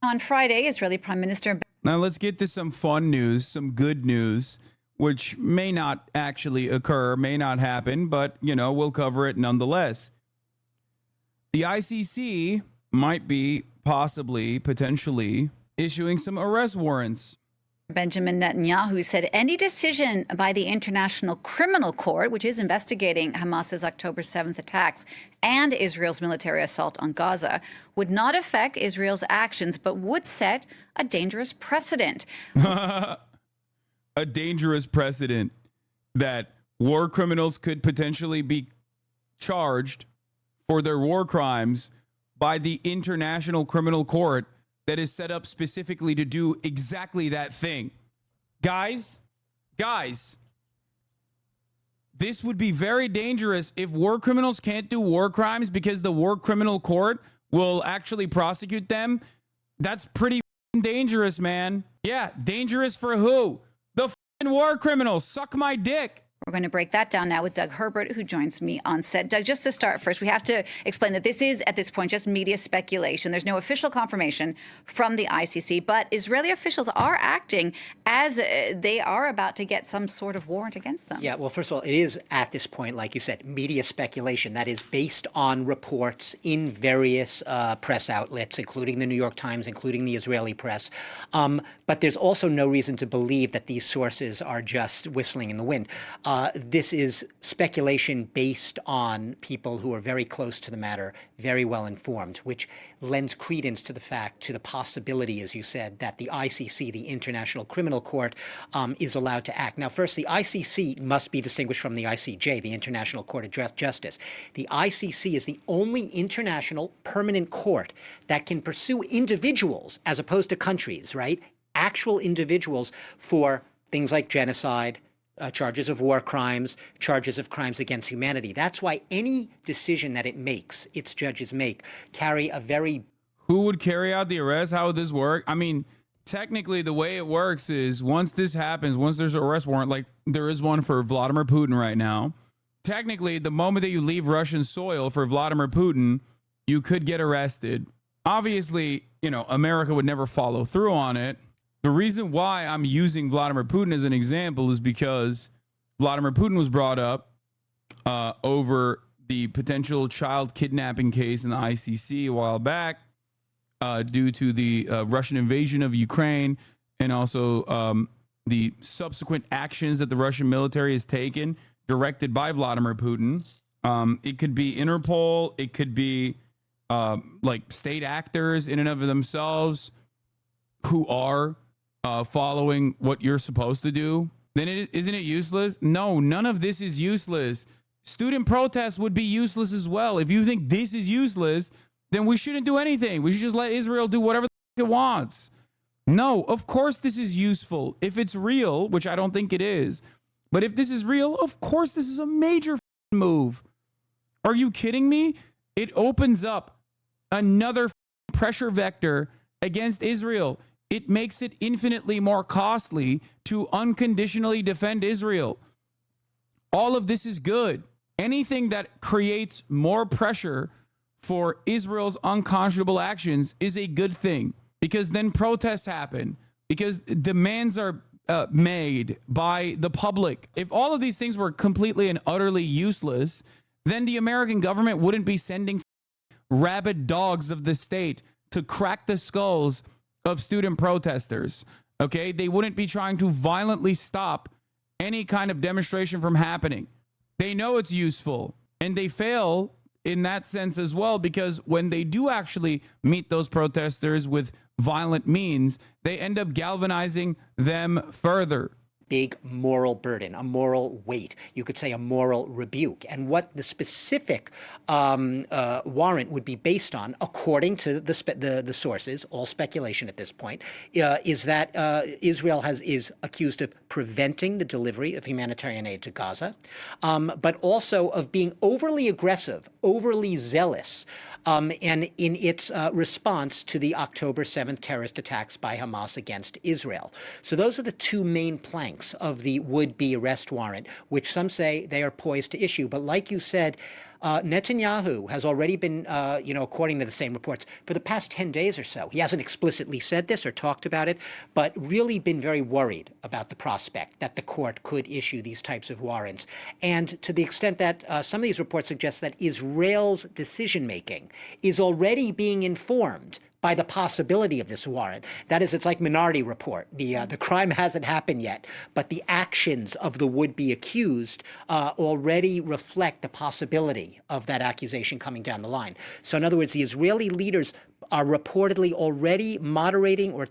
On Friday, Israeli Prime Minister. Now let's get to some fun news, some good news, which may not actually occur, may not happen, but, we'll cover it nonetheless. The ICC might be possibly, potentially, issuing some arrest warrants. Benjamin Netanyahu said any decision by the International Criminal Court, which is investigating Hamas's October 7th attacks and Israel's military assault on Gaza, would not affect Israel's actions, but would set a dangerous precedent. A dangerous precedent that war criminals could potentially be charged for their war crimes by the International Criminal Court that is set up specifically to do exactly that thing. Guys, this would be very dangerous if war criminals can't do war crimes because the War Criminal Court will actually prosecute them. That's pretty dangerous, man. Yeah, dangerous for who? The war criminals. Suck my dick. We're going to break that down now with Doug Herbert, who joins me on set. Doug, just to start first, we have to explain that this is, at this point, just media speculation. There's no official confirmation from the ICC, but Israeli officials are acting as they are about to get some sort of warrant against them. Yeah, well, first of all, it is, at this point, like you said, media speculation that is based on reports in various press outlets, including the New York Times, including the Israeli press. But there's also no reason to believe that these sources are just whistling in the wind. This is speculation based on people who are very close to the matter, very well informed, which lends credence to the possibility, as you said, that the ICC, the International Criminal Court, is allowed to act. Now, first, the ICC must be distinguished from the ICJ, the International Court of Justice. The ICC is the only international permanent court that can pursue individuals, as opposed to countries, right? Actual individuals for things like genocide, charges of war crimes, charges of crimes against humanity. That's why any decision that its judges make, carry a very... Who would carry out the arrest? How would this work? I mean, technically, the way it works is once this happens, once there's an arrest warrant, like there is one for Vladimir Putin right now, technically, the moment that you leave Russian soil for Vladimir Putin, you could get arrested. Obviously, America would never follow through on it. The reason why I'm using Vladimir Putin as an example is because Vladimir Putin was brought up over the potential child kidnapping case in the ICC a while back due to the Russian invasion of Ukraine and also the subsequent actions that the Russian military has taken directed by Vladimir Putin. It could be Interpol. It could be like state actors in and of themselves who are following what you're supposed to do. Then isn't it useless? No, none of this is useless. Student protests would be useless as well. If you think this is useless, then we shouldn't do anything. We should just let Israel do whatever it wants. No, of course this is useful. If it's real, which I don't think it is, but if this is real, of course this is a major move. Are you kidding me? It opens up another pressure vector against Israel. It makes it infinitely more costly to unconditionally defend Israel. All of this is good. Anything that creates more pressure for Israel's unconscionable actions is a good thing, because then protests happen, because demands are made by the public. If all of these things were completely and utterly useless, then the American government wouldn't be sending rabid dogs of the state to crack the skulls of student protesters. Okay, they wouldn't be trying to violently stop any kind of demonstration from happening. They know it's useful, and they fail in that sense as well, because when they do actually meet those protesters with violent means, they end up galvanizing them further. Big moral burden, a moral weight, you could say a moral rebuke. And what the specific warrant would be based on, according to the sources, all speculation at this point, is that Israel is accused of preventing the delivery of humanitarian aid to Gaza, but also of being overly aggressive, overly zealous, and in its response to the October 7th terrorist attacks by Hamas against Israel. So those are the two main planks of the would-be arrest warrant, which some say they are poised to issue. But like you said, Netanyahu has already been, according to the same reports, for the past 10 days or so, he hasn't explicitly said this or talked about it, but really been very worried about the prospect that the court could issue these types of warrants. And to the extent that some of these reports suggest that Israel's decision-making is already being informed by the possibility of this warrant. That is, it's like Minority Report. The crime hasn't happened yet, but the actions of the would-be accused already reflect the possibility of that accusation coming down the line. So in other words, the Israeli leaders are reportedly already moderating or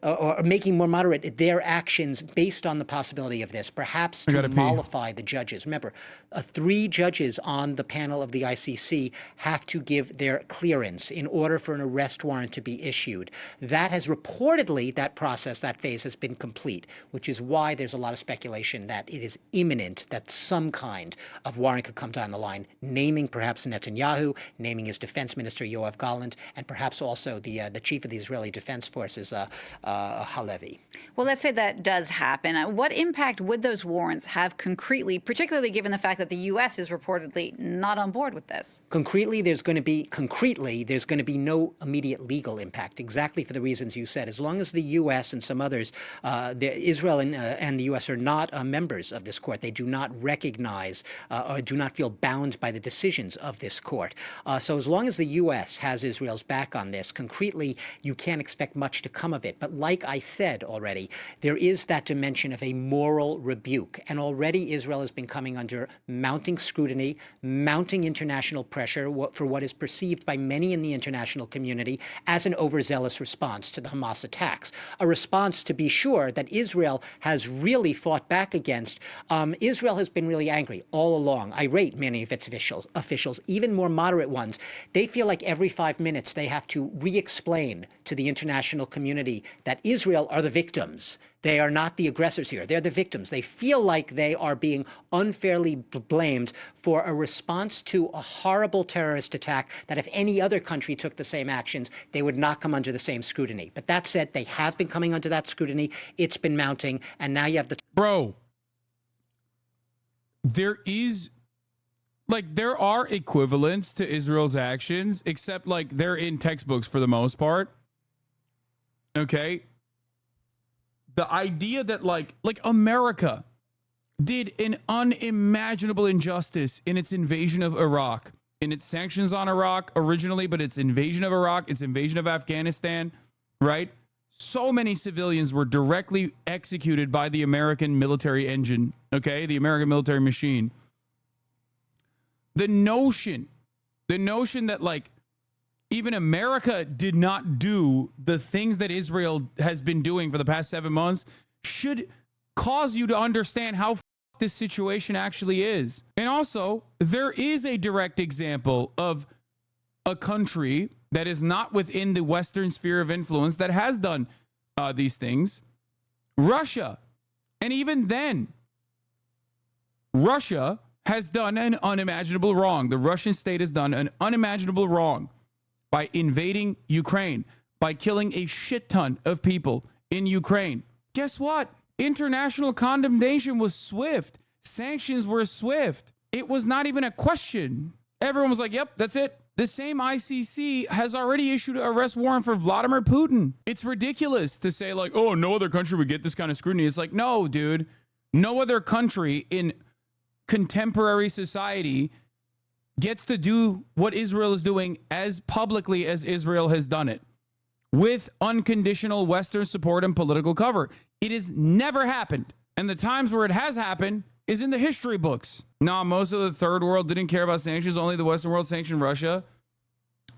or making more moderate their actions based on the possibility of this, perhaps to mollify the judges. Remember, 3 judges on the panel of the ICC have to give their clearance in order for an arrest warrant to be issued. That has reportedly, that process, that phase has been complete, which is why there's a lot of speculation that it is imminent that some kind of warrant could come down the line, naming perhaps Netanyahu, naming his defense minister, Yoav Gallant, and perhaps also the chief of the Israeli Defense Forces, Halevi. Well, let's say that does happen. What impact would those warrants have concretely, particularly given the fact that the U.S. is reportedly not on board with this? Concretely, there's going to be no immediate legal impact, exactly for the reasons you said. As long as the U.S. and some others, Israel and the U.S. are not members of this court, they do not recognize or do not feel bound by the decisions of this court. So as long as the U.S. has Israel's back on this, concretely, you can't expect much to come of it. But like I said already, there is that dimension of a moral rebuke. And already Israel has been coming under mounting scrutiny, mounting international pressure for what is perceived by many in the international community as an overzealous response to the Hamas attacks. A response, to be sure, that Israel has really fought back against. Israel has been really angry all along. I rate many of its officials, even more moderate ones. They feel like every 5 minutes they have to re-explain to the international community that Israel are the victims. They are not the aggressors here. They're the victims. They feel like they are being unfairly blamed for a response to a horrible terrorist attack that if any other country took the same actions, they would not come under the same scrutiny. But that said, they have been coming under that scrutiny. It's been mounting. And now you have the... Bro, there are equivalents to Israel's actions, except they're in textbooks for the most part. Okay? The idea that America did an unimaginable injustice in its invasion of Iraq, in its sanctions on Iraq originally, but its invasion of Iraq, its invasion of Afghanistan, right? So many civilians were directly executed by the American military engine, okay? The American military machine. The notion that even America did not do the things that Israel has been doing for the past 7 months should cause you to understand how this situation actually is. And also, there is a direct example of a country that is not within the Western sphere of influence that has done these things. Russia. And even then, Russia has done an unimaginable wrong. The Russian state has done an unimaginable wrong by invading Ukraine, by killing a shit ton of people in Ukraine. Guess what? International condemnation was swift. Sanctions were swift. It was not even a question. Everyone was like, yep, that's it. The same ICC has already issued an arrest warrant for Vladimir Putin. It's ridiculous to say oh, no other country would get this kind of scrutiny. It's no, dude. No other country in contemporary society gets to do what Israel is doing as publicly as Israel has done it, with unconditional Western support and political cover. It has never happened. And the times where it has happened is in the history books. Nah, most of the third world didn't care about sanctions. Only the Western world sanctioned Russia.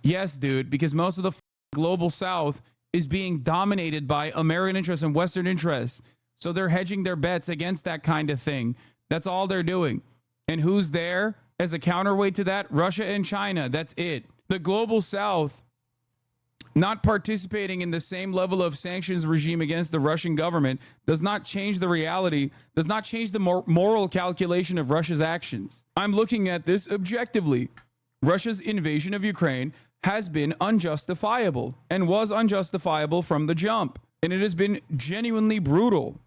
Yes, dude, because most of the global South is being dominated by American interests and Western interests. So they're hedging their bets against that kind of thing. That's all they're doing. And who's there as a counterweight to that? Russia and China. That's it. The global South not participating in the same level of sanctions regime against the Russian government does not change the reality, does not change the moral calculation of Russia's actions. I'm looking at this objectively. Russia's invasion of Ukraine has been unjustifiable and was unjustifiable from the jump. And it has been genuinely brutal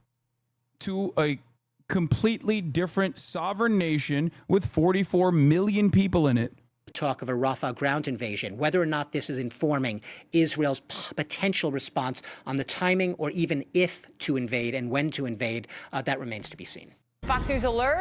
to a completely different sovereign nation with 44 million people in it. Talk of a Rafah ground invasion, whether or not this is informing Israel's potential response on the timing or even if to invade and when to invade, that remains to be seen. Fox News Alert.